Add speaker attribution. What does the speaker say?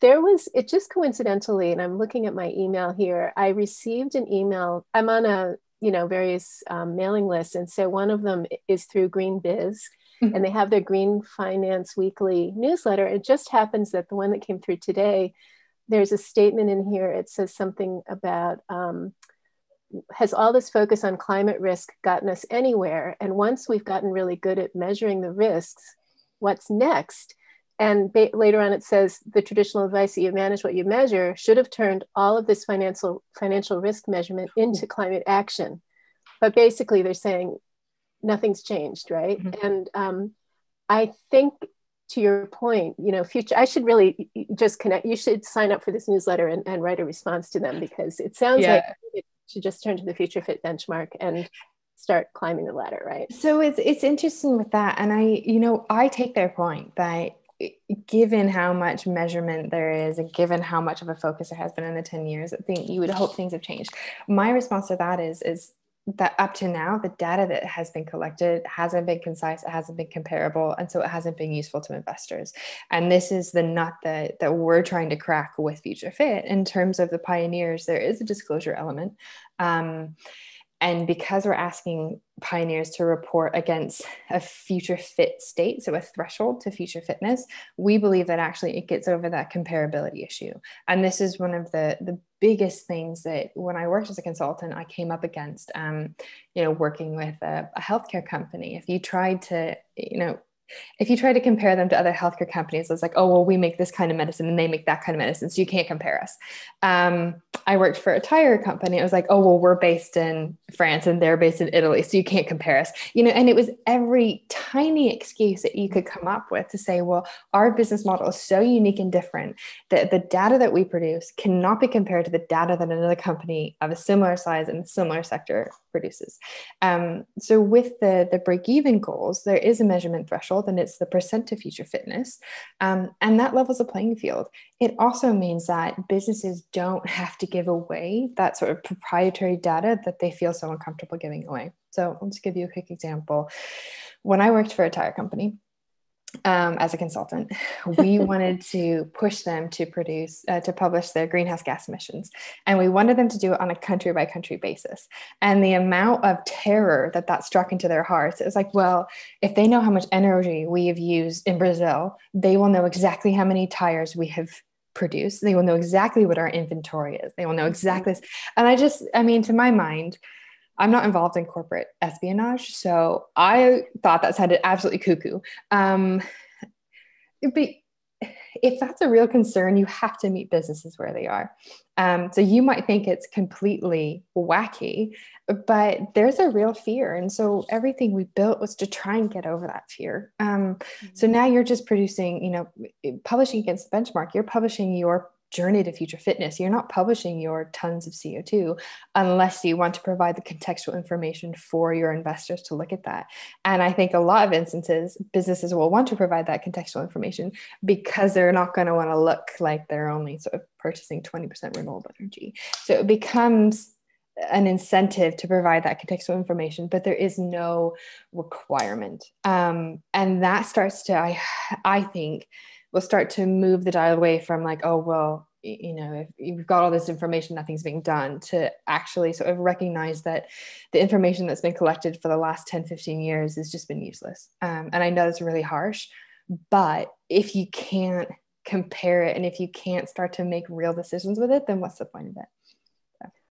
Speaker 1: It just coincidentally, and I'm looking at my email here, I received an email. I'm on various mailing lists. And so one of them is through Green Biz, and they have their Green Finance Weekly newsletter. It just happens that the one that came through today, there's a statement in here. It says something about, has all this focus on climate risk gotten us anywhere? And once we've gotten really good at measuring the risks, what's next? And later on, it says the traditional advice that you manage what you measure should have turned all of this financial risk measurement into climate action. But basically, they're saying nothing's changed, right? And I think, to your point, future, I should really just connect. You should sign up for this newsletter and write a response to them, because it sounds like it should just turn to the Future Fit benchmark and start climbing the ladder, right?
Speaker 2: So it's interesting with that. And I take their point that given how much measurement there is, and given how much of a focus there has been in the 10 years, I think you would hope things have changed. My response to that is that up to now, the data that has been collected hasn't been concise, it hasn't been comparable, and so it hasn't been useful to investors. And this is the nut that we're trying to crack with Future Fit. In terms of the pioneers, there is a disclosure element. And because we're asking pioneers to report against a future fit state, so a threshold to future fitness, we believe that actually it gets over that comparability issue. And this is one of the biggest things that when I worked as a consultant, I came up against, working with a healthcare company. If you tried to compare them to other healthcare companies, it's like, oh, well, we make this kind of medicine and they make that kind of medicine, so you can't compare us. I worked for a tire company. It was like, oh, well, we're based in France and they're based in Italy, so you can't compare us. And it was every tiny excuse that you could come up with to say, well, our business model is so unique and different that the data that we produce cannot be compared to the data that another company of a similar size in a similar sector produces. So with the break-even goals, there is a measurement threshold, and it's the percent to future fitness. And that levels the playing field. It also means that businesses don't have to give away that sort of proprietary data that they feel so uncomfortable giving away. So I'll just give you a quick example. When I worked for a tire company, as a consultant, we wanted to push them to publish their greenhouse gas emissions. And we wanted them to do it on a country by country basis. And the amount of terror that struck into their hearts, it was like, well, if they know how much energy we have used in Brazil, they will know exactly how many tires we have produced. They will know exactly what our inventory is. They will know exactly this. And to my mind, I'm not involved in corporate espionage, so I thought that sounded absolutely cuckoo. But if that's a real concern, you have to meet businesses where they are. So you might think it's completely wacky, but there's a real fear. And so everything we built was to try and get over that fear. So now you're just producing, publishing against the benchmark, you're publishing your journey to future fitness. You're not publishing your tons of CO2 unless you want to provide the contextual information for your investors to look at that. And I think a lot of instances, businesses will want to provide that contextual information because they're not going to want to look like they're only sort of purchasing 20% renewable energy. So it becomes an incentive to provide that contextual information, but there is no requirement. And that starts to, I think, will start to move the dial away from like, oh, well, if you've got all this information, nothing's being done, to actually sort of recognize that the information that's been collected for the last 10, 15 years has just been useless. And I know it's really harsh, but if you can't compare it and if you can't start to make real decisions with it, then what's the point of it?